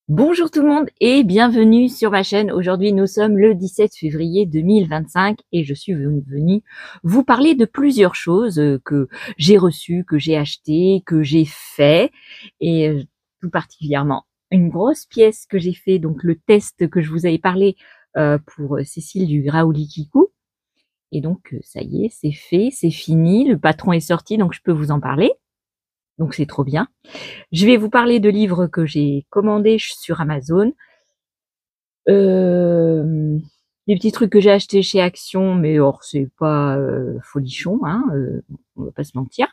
Bonjour tout le monde et bienvenue sur ma chaîne. Aujourd'hui, nous sommes le 17 février 2025 et je suis venue vous parler de plusieurs choses que j'ai reçues, que j'ai achetées, que j'ai fait et tout particulièrement une grosse pièce que j'ai fait, donc le test que je vous avais parlé pour Cécile du Graouli Kikou. Et donc, ça y est, c'est fait, c'est fini, le patron est sorti, donc je peux vous en parler. Donc c'est trop bien. Je vais vous parler de livres que j'ai commandés sur Amazon. Euh, des petits trucs que j'ai achetés chez Action, mais or c'est pas folichon, hein, on va pas se mentir.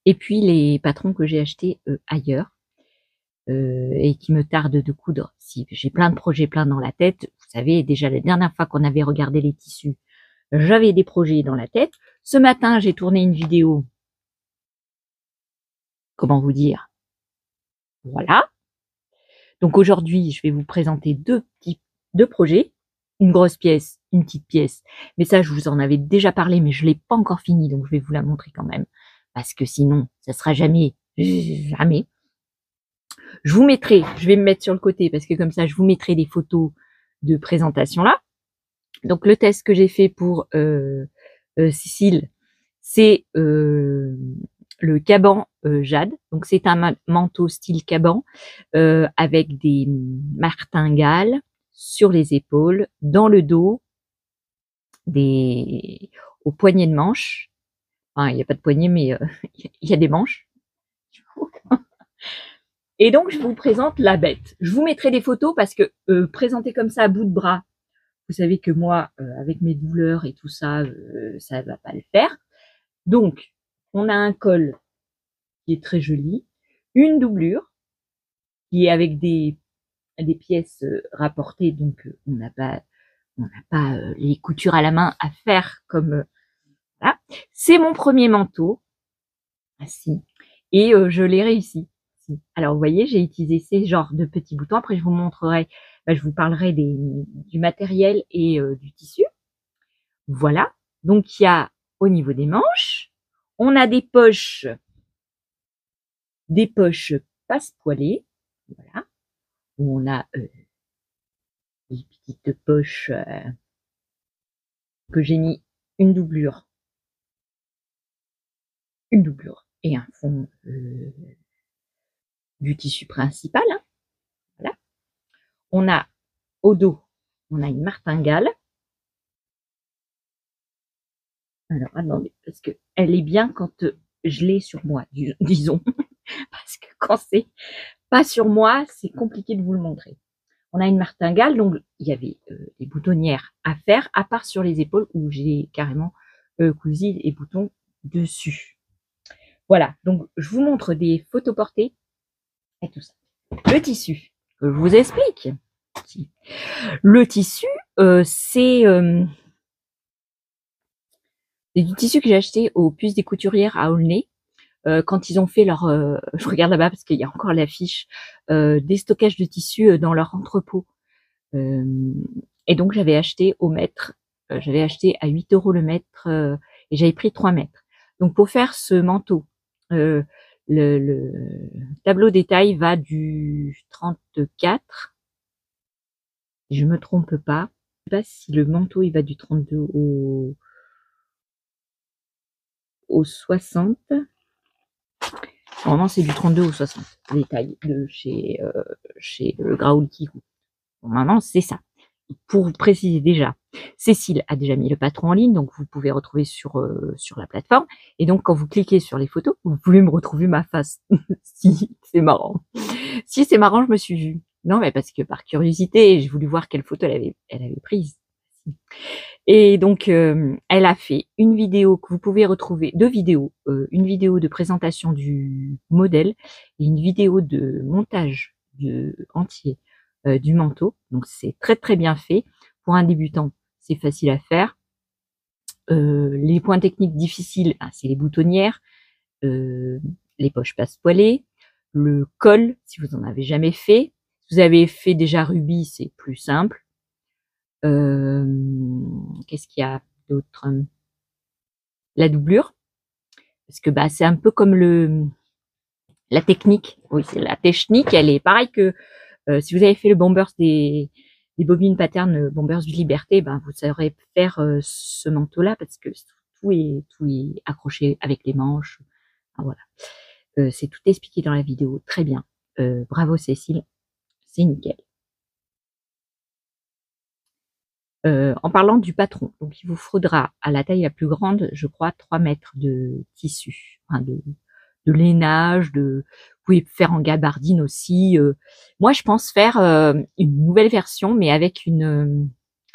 Et puis les patrons que j'ai achetés ailleurs et qui me tardent de coudre. Si j'ai plein de projets plein dans la tête, vous savez déjà la dernière fois qu'on avait regardé les tissus, j'avais des projets dans la tête. Ce matin, j'ai tourné une vidéo. Comment vous dire? Voilà. Donc aujourd'hui, je vais vous présenter deux projets, une grosse pièce, une petite pièce. Mais ça, je vous en avais déjà parlé, mais je l'ai pas encore fini, donc je vais vous la montrer quand même, parce que sinon, ça sera jamais. Je vais me mettre sur le côté, parce que comme ça, je vous mettrai des photos de présentation là. Donc le test que j'ai fait pour Cécile, c'est le caban Jade. Donc c'est un manteau style caban avec des martingales sur les épaules, dans le dos, des aux poignets de manches. Enfin, il n'y a pas de poignets, mais il y a des manches. Et donc je vous présente la bête. Je vous mettrai des photos parce que présenter comme ça à bout de bras, vous savez que moi, avec mes douleurs et tout ça, ça va pas le faire. Donc, on a un col qui est très joli, une doublure qui est avec des pièces rapportées, donc on n'a pas les coutures à la main à faire comme voilà. C'est mon premier manteau, ainsi, et je l'ai réussi. Alors vous voyez, j'ai utilisé ces genres de petits boutons. Après, je vous montrerai, je vous parlerai du matériel et du tissu. Voilà. Donc il y a au niveau des manches, on a des poches passe-poilées, voilà, où on a des petites poches que j'ai mis une doublure et un fond du tissu principal, hein, voilà. On a au dos, on a une martingale. Alors attendez, parce que elle est bien quand je l'ai sur moi, disons, parce que quand c'est pas sur moi, c'est compliqué de vous le montrer. On a une martingale, donc il y avait des boutonnières à faire, à part sur les épaules où j'ai carrément cousu les boutons dessus. Voilà, donc je vous montre des photos portées et tout ça. Le tissu, je vous explique. Le tissu, c'est du tissu que j'ai acheté aux Puces des Couturières à Aulnay. Quand ils ont fait leur, je regarde là-bas parce qu'il y a encore l'affiche, des stockages de tissus dans leur entrepôt. Euh, et donc j'avais acheté au mètre, j'avais acheté à 8 € le mètre et j'avais pris 3 mètres. Donc pour faire ce manteau, euh, le tableau détail va du 34, si je me trompe pas. Je sais pas si le manteau il va du 32 au 60. Normalement c'est du 32 au 60, détail de chez le Graouli Kikou. Normalement c'est ça. Pour vous préciser déjà, Cécile a déjà mis le patron en ligne, donc vous pouvez retrouver sur la plateforme. Et donc, quand vous cliquez sur les photos, vous pouvez me retrouver ma face. Si, c'est marrant. Si, c'est marrant, je me suis vue. Non, mais parce que par curiosité, j'ai voulu voir quelle photo elle avait prise. Et donc, elle a fait une vidéo que vous pouvez retrouver, deux vidéos, une vidéo de présentation du modèle et une vidéo de montage entier du manteau. Donc, c'est très très bien fait. Pour un débutant, c'est facile à faire. Les points techniques difficiles, c'est les boutonnières, euh, les poches passe-poilées, le col, si vous en avez jamais fait. Si vous avez fait déjà rubis, c'est plus simple. Qu'est-ce qu'il y a d'autre? La doublure, parce que c'est un peu comme La technique, oui, c'est la technique, elle est pareille que si vous avez fait le bombers des bobines pattern bombers du Liberté, ben vous saurez faire ce manteau-là parce que tout est accroché avec les manches. Ah, voilà. C'est tout expliqué dans la vidéo, très bien. Bravo Cécile, c'est nickel. En parlant du patron, donc il vous faudra à la taille la plus grande, je crois, 3 mètres de tissu, enfin de lainage, vous pouvez faire en gabardine aussi. Moi, je pense faire une nouvelle version, mais avec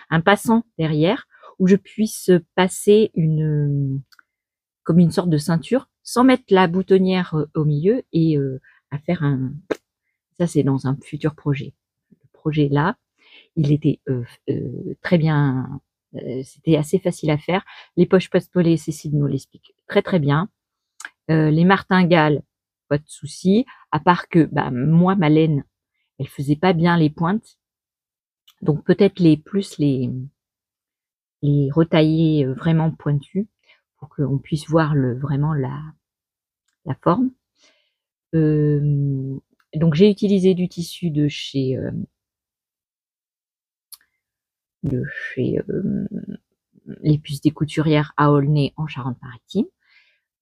un passant derrière, où je puisse passer comme une sorte de ceinture, sans mettre la boutonnière au milieu et à faire ça c'est dans un futur projet. Le projet là, il était très bien, c'était assez facile à faire. Les poches post-polées, Cécile nous l'explique très très bien. Les martingales, pas de souci, à part que bah, moi, ma laine, elle faisait pas bien les pointes. Donc peut-être les retailler vraiment pointus pour qu'on puisse voir vraiment la forme. Donc j'ai utilisé du tissu de chez les puces des couturières à Aulnay en Charente-Maritime.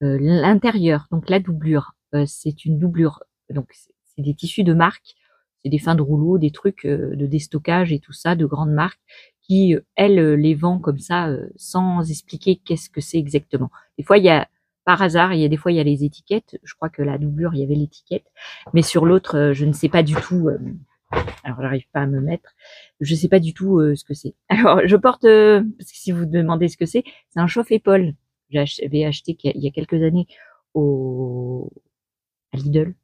L'intérieur, donc la doublure, c'est une doublure, donc c'est des tissus de marque, c'est des fins de rouleau, des trucs de déstockage et tout ça, de grandes marques, qui, elles, les vend comme ça, sans expliquer qu'est-ce que c'est exactement. Des fois, il y a, par hasard, des fois, il y a les étiquettes, je crois que la doublure, il y avait l'étiquette, mais sur l'autre, je ne sais pas du tout, alors j'arrive pas à me mettre, je sais pas du tout ce que c'est. Alors, je porte, parce que si vous demandez ce que c'est un chauffe-épaule. J'avais acheté il y a quelques années à Lidl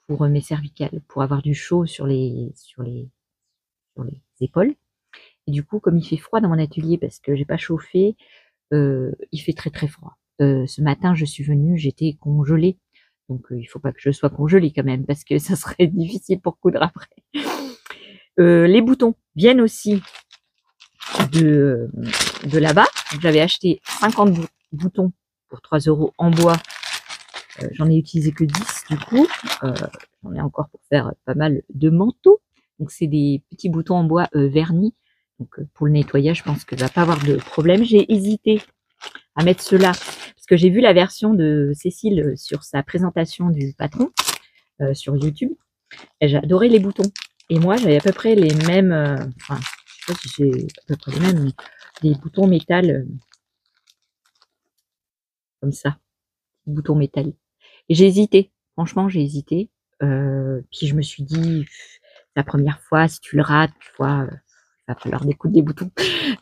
pour mes cervicales, pour avoir du chaud sur les épaules. Et du coup, comme il fait froid dans mon atelier parce que j'ai pas chauffé, il fait très très froid. Ce matin, je suis venue, j'étais congelée. Donc, il faut pas que je sois congelée quand même parce que ça serait difficile pour coudre après. Les boutons viennent aussi de là-bas. J'avais acheté 50 boutons pour 3 € en bois. J'en ai utilisé que 10 du coup. J'en ai encore pour faire pas mal de manteaux. Donc c'est des petits boutons en bois vernis. Donc pour le nettoyage, je pense que va pas avoir de problème. J'ai hésité à mettre ceux-là parce que j'ai vu la version de Cécile sur sa présentation du patron sur YouTube. J'ai adoré les boutons. Et moi, j'avais à peu près les mêmes, enfin, je sais pas si c'est à peu près les mêmes, mais des boutons métal comme ça, boutons métal. Et j'ai hésité, franchement, j'ai hésité. Puis je me suis dit, la première fois, si tu le rates, tu vois, il va falloir découdre des boutons.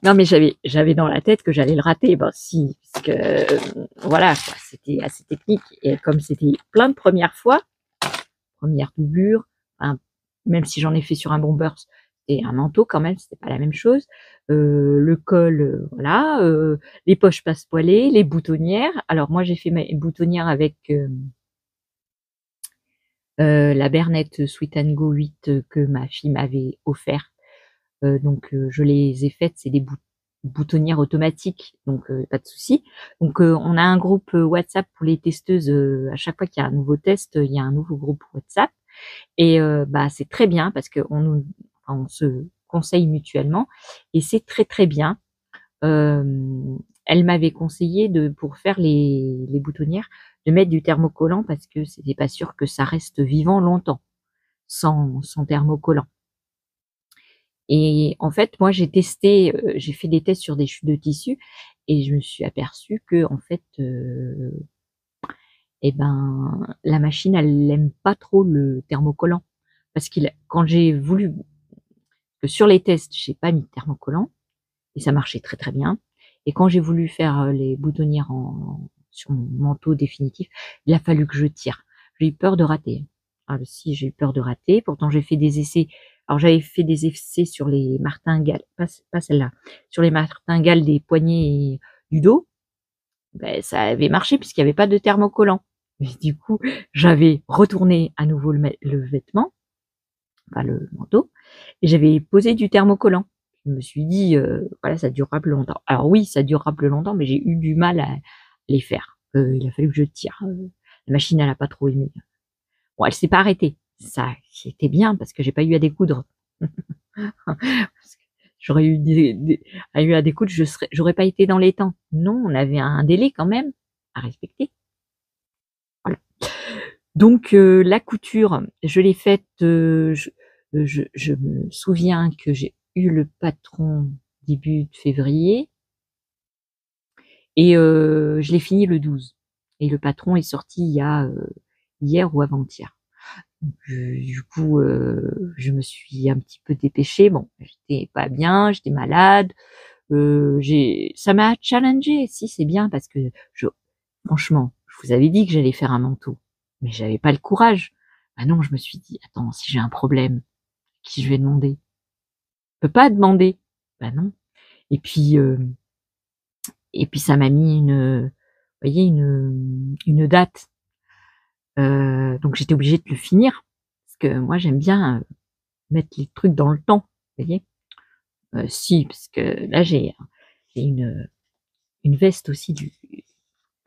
Non, mais j'avais dans la tête que j'allais le rater. Ben si, parce que voilà, c'était assez technique. Et comme c'était plein de premières fois, première doublure, hein, même si j'en ai fait sur un bomber et un manteau quand même, c'était pas la même chose. Le col, voilà, les poches passe-poilées, les boutonnières. Alors moi j'ai fait mes boutonnières avec la Bernette Sweet and Go 8 que ma fille m'avait offert. Donc je les ai faites, c'est des boutonnières automatiques, donc pas de souci. Donc on a un groupe WhatsApp pour les testeuses. À chaque fois qu'il y a un nouveau test, il y a un nouveau groupe WhatsApp. Et bah c'est très bien parce que on se conseille mutuellement et c'est très très bien. Elle m'avait conseillé pour faire les boutonnières de mettre du thermocollant parce que c'était pas sûr que ça reste vivant longtemps sans thermocollant. Et en fait, moi j'ai testé, j'ai fait des tests sur des chutes de tissu et je me suis aperçue que en fait, eh ben la machine elle aime pas trop le thermocollant parce quand j'ai voulu que sur les tests j'ai pas mis de thermocollant et ça marchait très très bien. Et quand j'ai voulu faire les boutonnières sur mon manteau définitif, il a fallu que je tire. J'ai eu peur de rater. Ah, si, j'ai eu peur de rater. Pourtant, j'ai fait des essais. Alors, j'avais fait des essais sur les martingales, pas celle-là, sur les martingales des poignets et du dos. Ben, ça avait marché puisqu'il n'y avait pas de thermocollant. Mais du coup, j'avais retourné à nouveau le vêtement, enfin le manteau, et j'avais posé du thermocollant. Je me suis dit, voilà, ça durera plus longtemps. Alors oui, ça durera plus longtemps, mais j'ai eu du mal à les faire. Il a fallu que je tire. La machine, elle a pas trop aimé. Bon, elle s'est pas arrêtée. Ça, c'était bien parce que j'ai pas eu à découdre. Parce que j'aurais eu à découdre, j'aurais pas été dans les temps. Non, on avait un délai quand même à respecter. Voilà. Donc la couture, je l'ai faite. Je me souviens que j'ai eu le patron début de février et je l'ai fini le 12. Et le patron est sorti il y a hier ou avant-hier. Du coup, je me suis un petit peu dépêchée. Bon, j'étais pas bien, j'étais malade. Ça m'a challengée. Si, c'est bien parce que franchement, je vous avais dit que j'allais faire un manteau, mais j'avais pas le courage. Ah non, je me suis dit, attends, si j'ai un problème, qui je vais demander? Je peux pas demander. Bah non. Et puis, euh, et puis ça m'a mis vous voyez, une date. Donc j'étais obligée de le finir parce que moi j'aime bien mettre les trucs dans le temps, vous voyez. Si, parce que là j'ai une veste aussi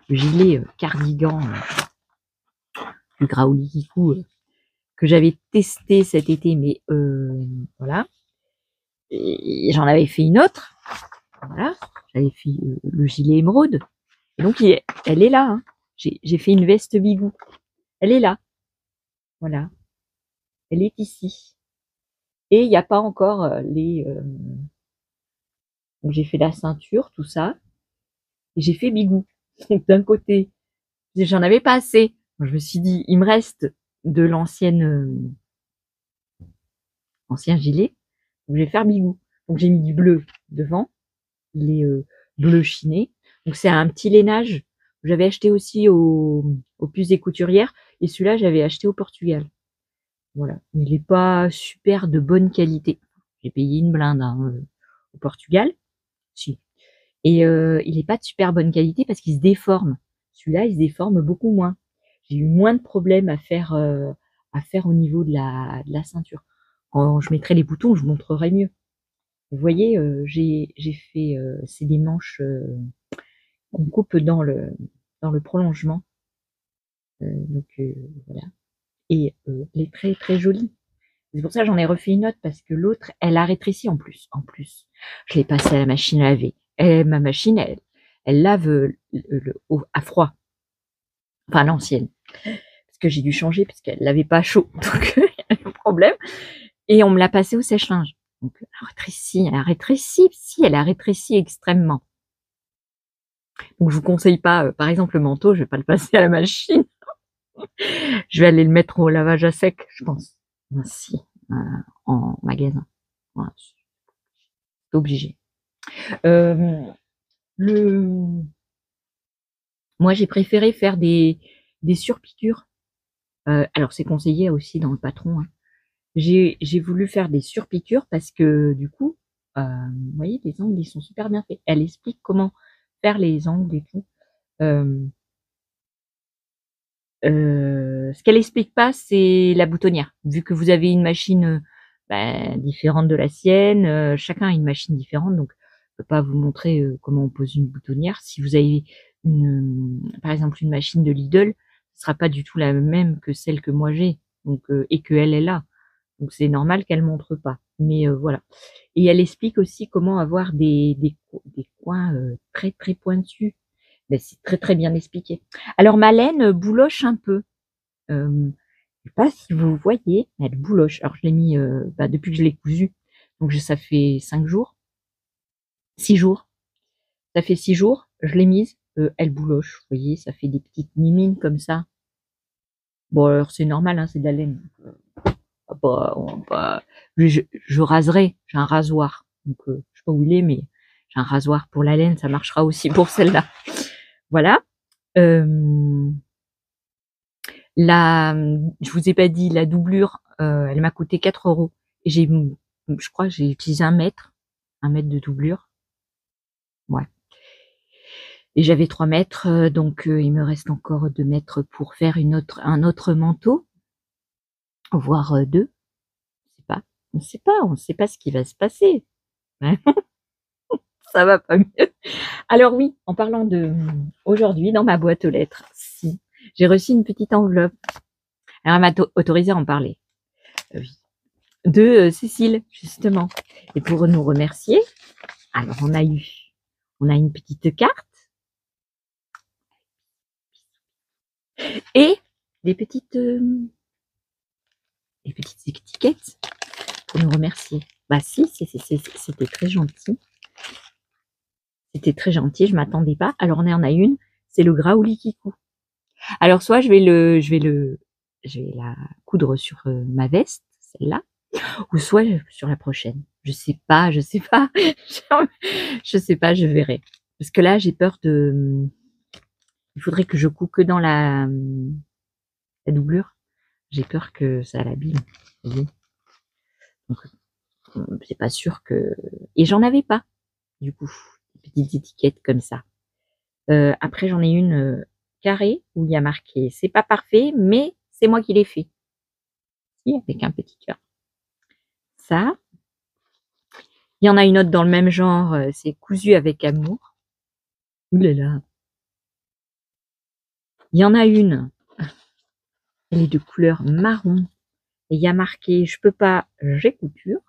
le gilet cardigan du Graoli Kikou que j'avais testé cet été, mais voilà. Et j'en avais fait une autre, voilà. J'avais fait le gilet émeraude. Et donc elle est là. Hein. J'ai fait une veste bigou. Elle est là, voilà. Elle est ici. Et il n'y a pas encore donc j'ai fait la ceinture, tout ça, et j'ai fait bigou. Donc d'un côté, j'en avais pas assez. Je me suis dit, il me reste de ancien gilet, donc je vais faire bigou. Donc j'ai mis du bleu devant, il est bleu chiné. Donc c'est un petit lainage que j'avais acheté aussi au puces des couturières, et celui-là j'avais acheté au Portugal. Voilà, il est pas super de bonne qualité. J'ai payé une blinde hein, au Portugal, si. Et il est pas de super bonne qualité parce qu'il se déforme. Celui-là, il se déforme beaucoup moins. J'ai eu moins de problèmes à faire au niveau de la ceinture. Quand je mettrai les boutons, je vous montrerai mieux. Vous voyez, j'ai fait c'est des manches qu'on coupe dans le prolongement. Donc voilà. Et elle est très très jolie. C'est pour ça que j'en ai refait une autre parce que l'autre, elle a rétréci en plus. En plus, je l'ai passée à la machine à laver. Et ma machine, elle lave à froid. Enfin, l'ancienne. Parce que j'ai dû changer parce qu'elle l'avait pas chaud. Donc, il y a un problème. Et on me l'a passée au sèche-linge. Donc, elle a rétréci. Si, elle a rétréci extrêmement. Donc, je vous conseille pas, par exemple, le manteau, je vais pas le passer à la machine. Je vais aller le mettre au lavage à sec, je pense. Ainsi, en magasin. Voilà, c'est obligé. Euh, le... Moi, j'ai préféré faire des surpiqûres. Alors, c'est conseillé aussi dans le patron. Hein. J'ai voulu faire des surpiqûres parce que du coup, vous voyez, les angles, ils sont super bien faits. Elle explique comment faire les angles et tout. Ce qu'elle explique pas, c'est la boutonnière. Vu que vous avez une machine différente de la sienne, chacun a une machine différente, donc je peux pas vous montrer comment on pose une boutonnière. Si vous avez par exemple une machine de Lidl, ce sera pas du tout la même que celle que moi j'ai, donc et que elle est là. Donc c'est normal qu'elle montre pas. Mais voilà. Et elle explique aussi comment avoir des coins très très pointus. Ben, c'est très très bien expliqué. Alors ma laine bouloche un peu. Je sais pas si vous voyez, elle bouloche. Alors je l'ai mis depuis que je l'ai cousu. Donc ça fait 5 jours, 6 jours. Ça fait 6 jours. Je l'ai mise. Elle bouloche. Vous voyez, ça fait des petites mimines comme ça. Bon alors c'est normal, hein, c'est de la laine. Je raserai. J'ai un rasoir. Donc je sais pas où il est, mais j'ai un rasoir pour la laine. Ça marchera aussi pour celle-là. Voilà. Euh, je vous ai pas dit, la doublure, elle m'a coûté 4 euros. Et je crois que j'ai utilisé un mètre de doublure. Ouais. Et j'avais 3 mètres, donc il me reste encore 2 mètres pour faire un autre manteau, voire 2. On sait pas ce qui va se passer. Ouais. Ça va pas mieux. Alors oui, en parlant de aujourd'hui, dans ma boîte aux lettres, si j'ai reçu une petite enveloppe Alors, elle m'a autorisé à en parler. Oui. De Cécile, justement. Et pour nous remercier, alors on a une petite carte et des petites étiquettes pour nous remercier. Bah si, c'était très gentil. C'était très gentil, je m'attendais pas. Alors on en a une, c'est le Graouli Kikou. Alors soit je vais la coudre sur ma veste, celle-là, ou soit sur la prochaine. Je sais pas, je sais pas, je verrai. Parce que là j'ai peur il faudrait que je couds que dans la doublure. J'ai peur que ça l'abîme. Donc c'est pas sûr que. Et j'en avais pas, du coup, des petites étiquettes comme ça. Après j'en ai une carrée où il y a marqué c'est pas parfait, mais c'est moi qui l'ai fait. Si, avec un petit cœur. Ça. Il y en a une autre dans le même genre, c'est cousu avec amour. Ouh là là. Il y en a une, elle est de couleur marron. Et il y a marqué je peux pas, j'ai couture.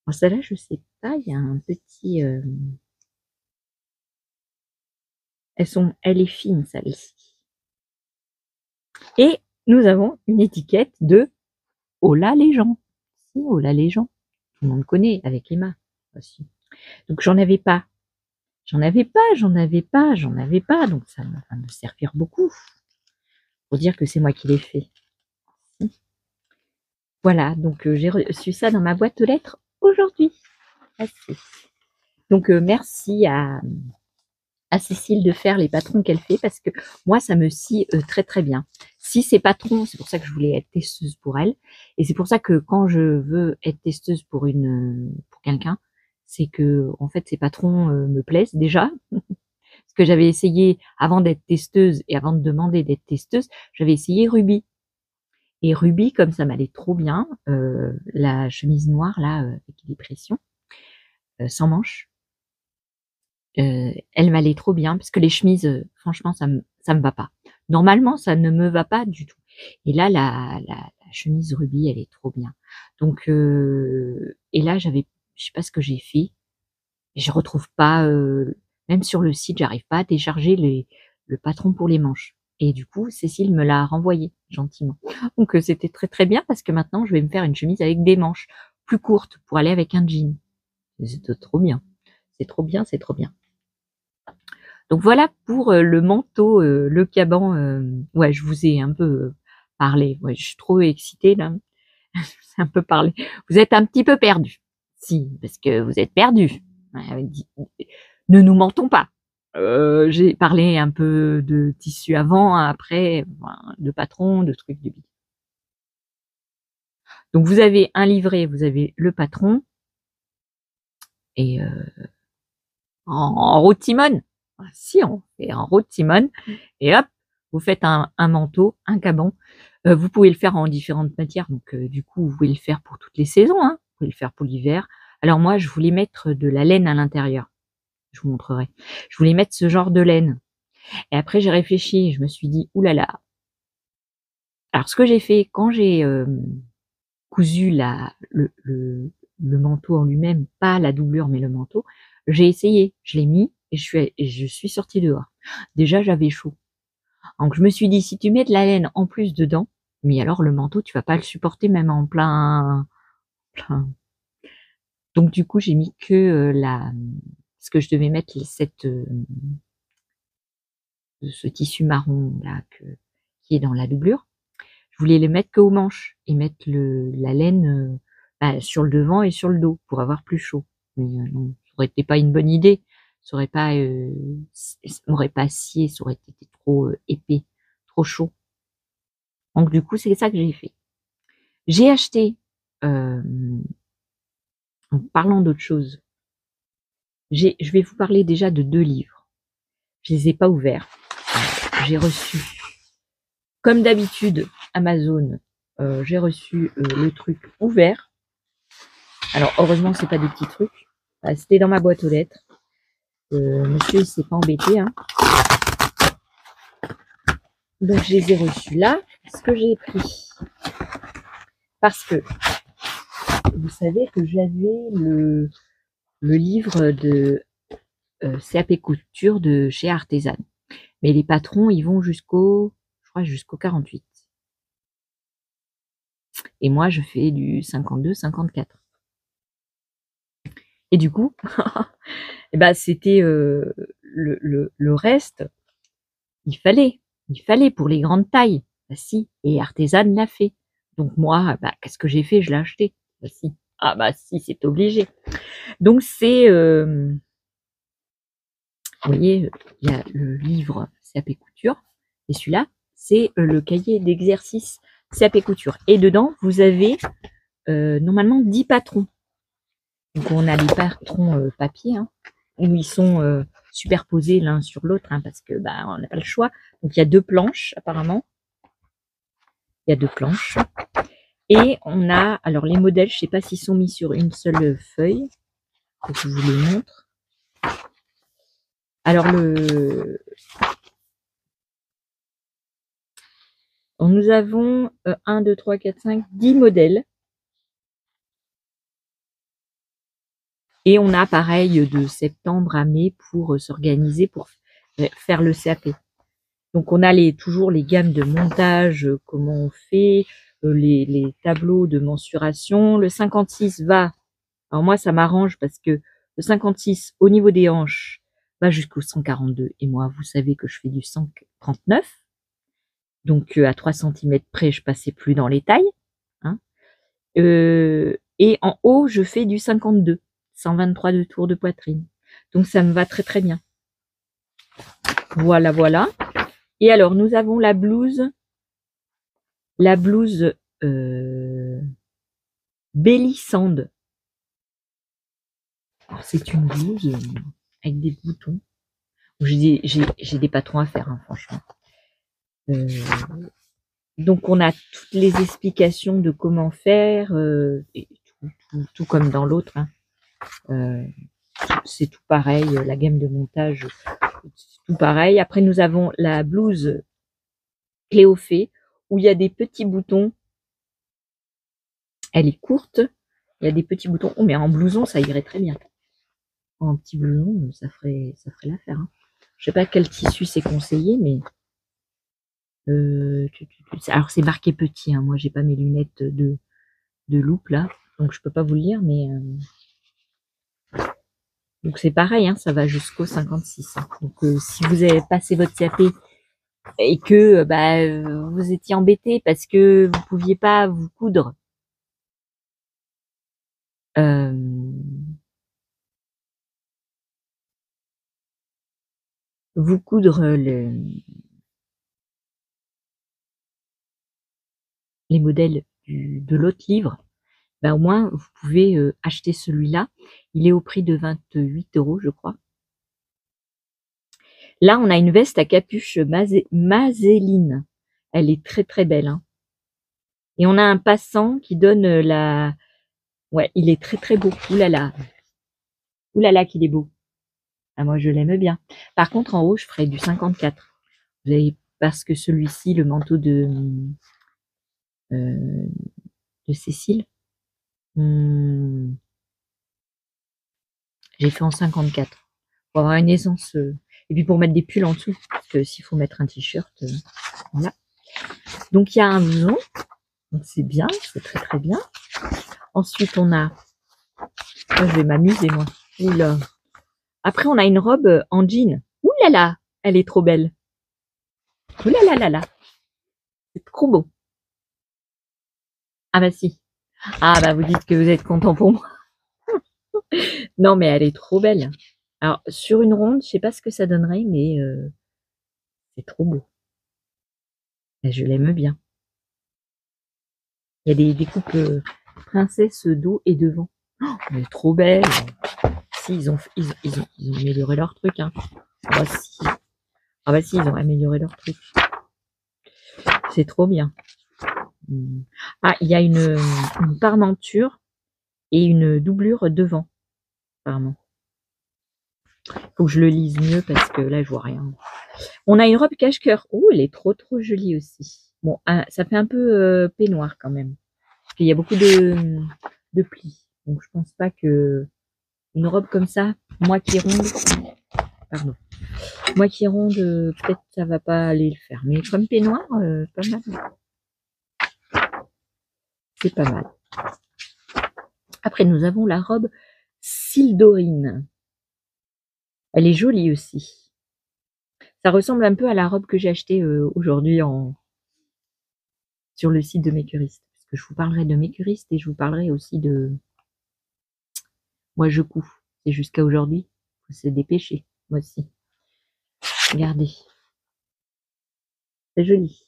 Alors celle-là, je sais pas, il y a un petit. Elle est fine, celle-ci. Et nous avons une étiquette de Ola les gens. Si, Ola les gens. Tout le monde connaît avec Emma aussi. Donc j'en avais pas. Donc ça va me servir beaucoup pour dire que c'est moi qui l'ai fait. Voilà, donc j'ai reçu ça dans ma boîte aux lettres aujourd'hui. Donc merci à Cécile de faire les patrons qu'elle fait parce que moi ça me scie très très bien. Si ces patrons, c'est pour ça que je voulais être testeuse pour elle et c'est pour ça que quand je veux être testeuse pour quelqu'un, c'est que en fait ces patrons me plaisent déjà. Parce que j'avais essayé avant d'être testeuse et avant de demander d'être testeuse, j'avais essayé Ruby. Et Ruby, comme ça m'allait trop bien, la chemise noire là avec les pressions, sans manches, elle m'allait trop bien parce que les chemises, franchement, ça me va pas. Normalement, ça ne me va pas du tout. Et là, la chemise Ruby, elle est trop bien. Donc, et là, je sais pas ce que j'ai fait. Et je retrouve pas, même sur le site, j'arrive pas à télécharger le patron pour les manches. Et du coup, Cécile me l'a renvoyé gentiment. Donc, c'était très très bien parce que maintenant, je vais me faire une chemise avec des manches plus courtes pour aller avec un jean. C'est trop bien. C'est trop bien, c'est trop bien. Donc voilà pour le manteau, le caban. Ouais, je vous ai un peu parlé. Ouais, je suis trop excitée là. C'est un peu parlé. Vous êtes un petit peu perdu. Si, parce que vous êtes perdu. Ne nous mentons pas. J'ai parlé un peu de tissu avant, après, de patron, de trucs de vie. Donc vous avez un livret, vous avez le patron et en route Timone. Si on fait en route Timone et hop, vous faites un manteau, un caban. Vous pouvez le faire en différentes matières, donc du coup vous pouvez le faire pour toutes les saisons. Vous pouvez le faire pour l'hiver. Alors moi je voulais mettre de la laine à l'intérieur. Je vous montrerai. Je voulais mettre ce genre de laine. Et après j'ai réfléchi, je me suis dit oulala. Alors ce que j'ai fait quand j'ai cousu le manteau en lui-même, pas la doublure mais le manteau, j'ai essayé, je l'ai mis et je suis sortie dehors. Déjà j'avais chaud. Donc je me suis dit si tu mets de la laine en plus dedans, mais alors le manteau tu vas pas le supporter même en plein. Donc du coup j'ai mis que parce que je devais mettre ce tissu marron là qui est dans la doublure. Je voulais les mettre qu'aux manches et mettre la laine sur le devant et sur le dos pour avoir plus chaud. Mais non, ça aurait été pas une bonne idée. Ça aurait pas, m'aurait pas scié, ça aurait été trop épais, trop chaud. Donc du coup, c'est ça que j'ai fait. J'ai acheté, en parlant d'autre chose, je vais vous parler déjà de 2 livres. Je les ai pas ouverts. J'ai reçu, comme d'habitude, Amazon, j'ai reçu le truc ouvert. Alors heureusement c'est pas des petits trucs. C'était dans ma boîte aux lettres. Monsieur il s'est pas embêté. Donc, je les ai reçus là. Ce que j'ai pris, parce que vous savez que j'avais le livre de CAP Couture de chez Artisan. Mais les patrons, ils vont jusqu'au, je crois, jusqu'au 48. Et moi, je fais du 52, 54. Et du coup, eh ben, c'était le reste, il fallait pour les grandes tailles. Bah si, et Artisan l'a fait. Donc moi, bah, qu'est-ce que j'ai fait? Je l'ai acheté. Bah si. Ah bah si, c'est obligé. Donc c'est, vous voyez, il y a le livre CAP Couture, et celui-là, c'est le cahier d'exercice CAP Couture. Et dedans, vous avez normalement 10 patrons. Donc on a les patrons papier, hein, où ils sont superposés l'un sur l'autre, hein, parce que bah, on n'a pas le choix. Donc il y a 2 planches apparemment. Il y a 2 planches. Et on a, alors les modèles, je ne sais pas s'ils sont mis sur une seule feuille. Faut que je vous les montre. Alors nous avons 1, 2, 3, 4, 5, 10 modèles. Et on a pareil de septembre à mai pour s'organiser, pour faire le CAP. Donc on a toujours les gammes de montage, comment on fait, les tableaux de mensuration. Le 56 va, alors moi ça m'arrange parce que le 56 au niveau des hanches va jusqu'au 142. Et moi vous savez que je fais du 139. Donc à 3 cm près je passais plus dans les tailles. Hein. Et en haut je fais du 52, 123 de tour de poitrine. Donc ça me va très très bien. Voilà, voilà. Et alors nous avons la blouse Belly Sand. C'est une blouse avec des boutons. J'ai des patrons à faire, hein, franchement. Donc on a toutes les explications de comment faire, et tout comme dans l'autre. Hein. C'est tout pareil, la gamme de montage, c'est tout pareil. Après nous avons la blouse Cléophée, où il y a des petits boutons. Elle est courte, il y a des petits boutons. Oh, mais en blouson, ça irait très bien. En petit blouson, ça ferait l'affaire. Hein. Je sais pas quel tissu c'est conseillé, mais alors c'est marqué petit. Hein. Moi, j'ai pas mes lunettes de loupe là, donc je peux pas vous le lire, mais donc c'est pareil, hein, ça va jusqu'au 56. Hein. Donc si vous avez passé votre CAP et que vous étiez embêté parce que vous pouviez pas vous coudre les modèles de l'autre livre, ben au moins vous pouvez acheter celui-là. Il est au prix de 28 €, je crois. Là, on a une veste à capuche Maséline. Elle est très très belle. Hein. Et on a un passant qui donne la... Ouais, il est très très beau. Oulala. Oulala qu'il est beau. Ah, moi, je l'aime bien. Par contre, en haut, je ferai du 54. Vous avez... Parce que celui-ci, le manteau de Cécile, j'ai fait en 54. Pour avoir une aisance. Et puis pour mettre des pulls en dessous. Parce que s'il faut mettre un t-shirt, voilà. Donc il y a un blouson. Donc c'est bien, c'est très très bien. Ensuite on a... je vais m'amuser moi. Oula. Après on a une robe en jean. Ouh là là, elle est trop belle. Ouh là là là là. C'est trop beau. Ah bah si. Ah bah vous dites que vous êtes content pour moi. Non mais elle est trop belle. Alors sur une ronde, je sais pas ce que ça donnerait, mais c'est trop beau. Et je l'aime bien. Il y a des découpes princesse dos et devant. Oh, elle est trop belle. Si, ils ont amélioré leur truc. Hein. Ah bah si. Ah bah si, ils ont amélioré leur truc. C'est trop bien. Ah, il y a une parmenture et une doublure devant, apparemment. Faut que je le lise mieux parce que là, je vois rien. On a une robe cache-cœur. Oh, elle est trop jolie aussi. Bon, ça fait un peu peignoir quand même. Parce qu'il y a beaucoup de plis. Donc je pense pas que une robe comme ça, moi qui ronde, pardon, moi qui ronde, peut-être ça va pas aller le faire. Mais comme peignoir, pas mal. C'est pas mal. Après, nous avons la robe Sildorine. Elle est jolie aussi. Ça ressemble un peu à la robe que j'ai achetée aujourd'hui sur le site de Mécuriste. Parce que je vous parlerai de Mécuriste et je vous parlerai aussi de Moi je couds. C'est jusqu'à aujourd'hui. Faut se dépêcher. Moi aussi. Regardez. C'est joli.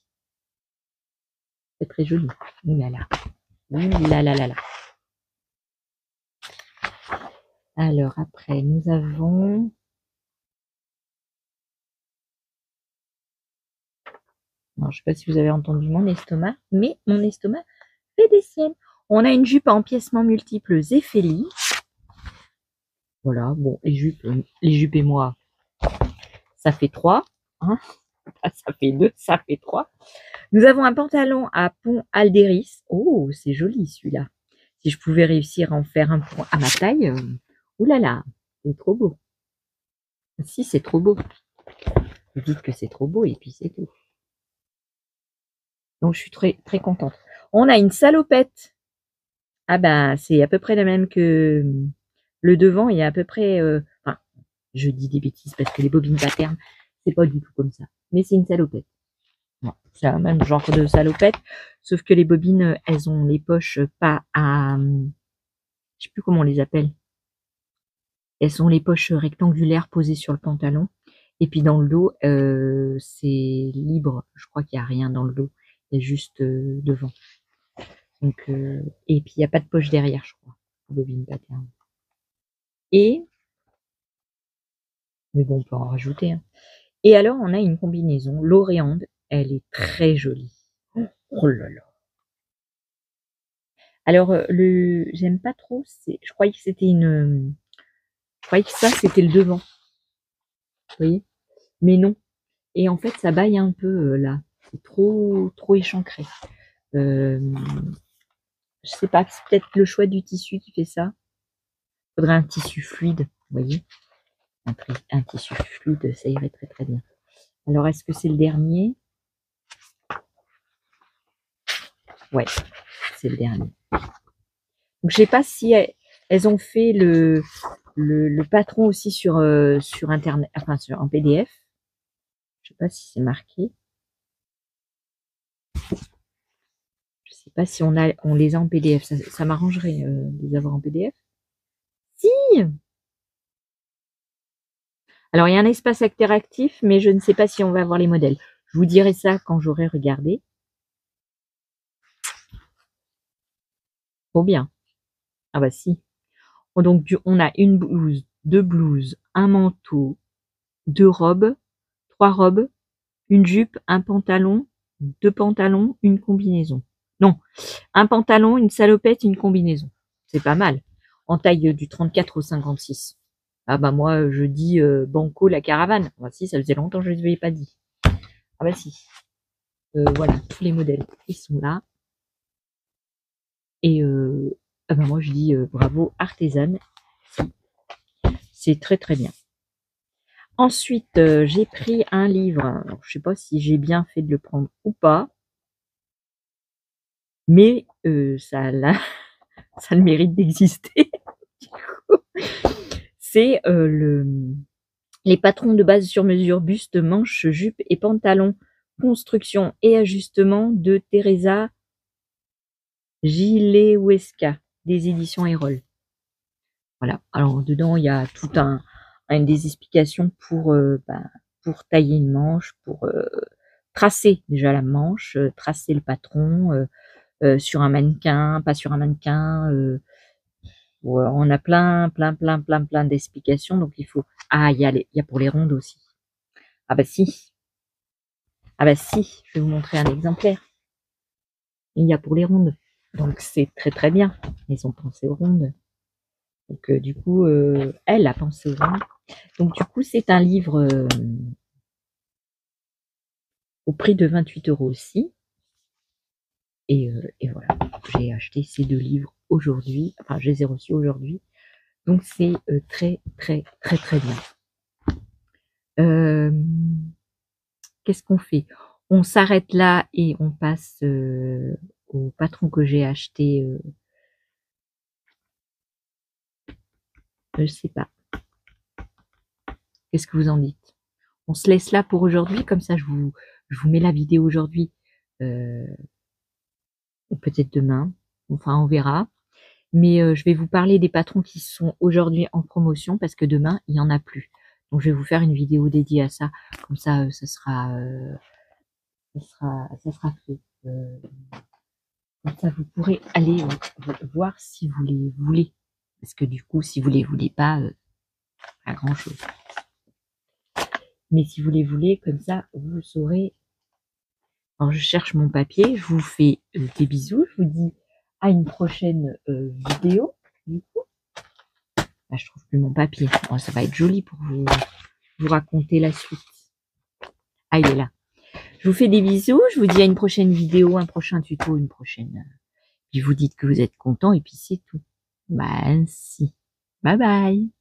C'est très joli. Ouh là là. Ouh là là là là. Alors après, nous avons... Non, je ne sais pas si vous avez entendu mon estomac, mais mon estomac fait des siennes. On a une jupe à empiècements multiples Zéphélie. Voilà, bon, les jupes et moi, ça fait 3. Hein, ça fait 2, ça fait 3. Nous avons un pantalon à pont Aldéris. Oh, c'est joli celui-là. Si je pouvais réussir à en faire un à ma taille, oulala, c'est trop beau. Si, c'est trop beau. Vous dites que c'est trop beau et puis c'est tout. Donc je suis très contente. On a une salopette. Ah bah c'est à peu près la même que le devant et à peu près. Enfin, je dis des bêtises parce que les bobines patternes, c'est pas du tout comme ça. Mais c'est une salopette. Bon, c'est un même genre de salopette, sauf que les bobines, elles ont les poches pas à. Je sais plus comment on les appelle. Elles sont les poches rectangulaires posées sur le pantalon. Et puis dans le dos, c'est libre. Je crois qu'il n'y a rien dans le dos. Il y a juste devant. Donc, et puis il n'y a pas de poche derrière, je crois. Bobine pattern. Et, mais bon, on peut en rajouter. Hein. Et alors, on a une combinaison. L'Oréande, elle est très jolie. Oh là là. Alors, j'aime pas trop. Je croyais que c'était je croyais que ça, c'était le devant. Vous voyez? Mais non. Et en fait, ça baille un peu là. C'est trop échancré. Je sais pas, c'est peut-être le choix du tissu qui fait ça. Il faudrait un tissu fluide, vous voyez. Un tissu fluide, ça irait très bien. Alors, est-ce que c'est le dernier? Ouais, c'est le dernier. Donc, je sais pas si elles ont fait le patron aussi sur Internet, enfin en PDF. Je sais pas si c'est marqué. Je sais pas si on les a en PDF. Ça m'arrangerait de les avoir en PDF. Si! Alors, il y a un espace interactif, mais je ne sais pas si on va avoir les modèles. Je vous dirai ça quand j'aurai regardé. Trop bien. Ah bah si. Donc, on a une blouse, 2 blouses, un manteau, 2 robes, 3 robes, une jupe, un pantalon, 2 pantalons, une combinaison. Non, un pantalon, une salopette, une combinaison. C'est pas mal. En taille du 34 au 56. Ah bah moi, je dis banco la caravane. Ah bah si, ça faisait longtemps que je ne l'avais pas dit. Ah bah si. Voilà, tous les modèles, ils sont là. Et ah bah moi, je dis bravo, artisane. C'est très bien. Ensuite, j'ai pris un livre. Alors, je sais pas si j'ai bien fait de le prendre ou pas. Mais ça a ça a le mérite d'exister. C'est les patrons de base sur mesure, buste, manche, jupe et pantalon, construction et ajustement de Teresa Gilewska des éditions Erol. Voilà. Alors dedans, il y a tout des explications pour tailler une manche, pour tracer déjà la manche, tracer le patron sur un mannequin, pas sur un mannequin. On a plein d'explications. Donc il faut. Ah, il y a pour les rondes aussi. Ah bah si. Ah bah si. Je vais vous montrer un exemplaire. Il y a pour les rondes. Donc c'est très bien. Ils ont pensé aux rondes. Donc du coup, elle a pensé aux rondes. Donc du coup, c'est un livre au prix de 28 € aussi. Et voilà, j'ai acheté ces 2 livres aujourd'hui, enfin je les ai reçus aujourd'hui, donc c'est très très très très bien. Qu'est-ce qu'on fait? On s'arrête là et on passe au patron que j'ai acheté, je sais pas. Qu'est-ce que vous en dites? On se laisse là pour aujourd'hui, comme ça je vous mets la vidéo aujourd'hui, ou peut-être demain, enfin on verra. Mais je vais vous parler des patrons qui sont aujourd'hui en promotion parce que demain il y en a plus. Donc je vais vous faire une vidéo dédiée à ça, comme ça ça sera fait. Comme ça vous pourrez aller voir si vous les voulez. Parce que du coup, si vous les voulez pas grand chose. Mais si vous les voulez, comme ça, vous saurez. Alors je cherche mon papier, je vous fais des bisous, je vous dis à une prochaine vidéo. Du coup, là, je trouve plus mon papier. Bon, ça va être joli pour vous raconter la suite. Ah, il est là. Je vous fais des bisous, je vous dis à une prochaine vidéo, un prochain tuto, une prochaine. Puis vous dites que vous êtes content et puis c'est tout. Bah si. Bye bye.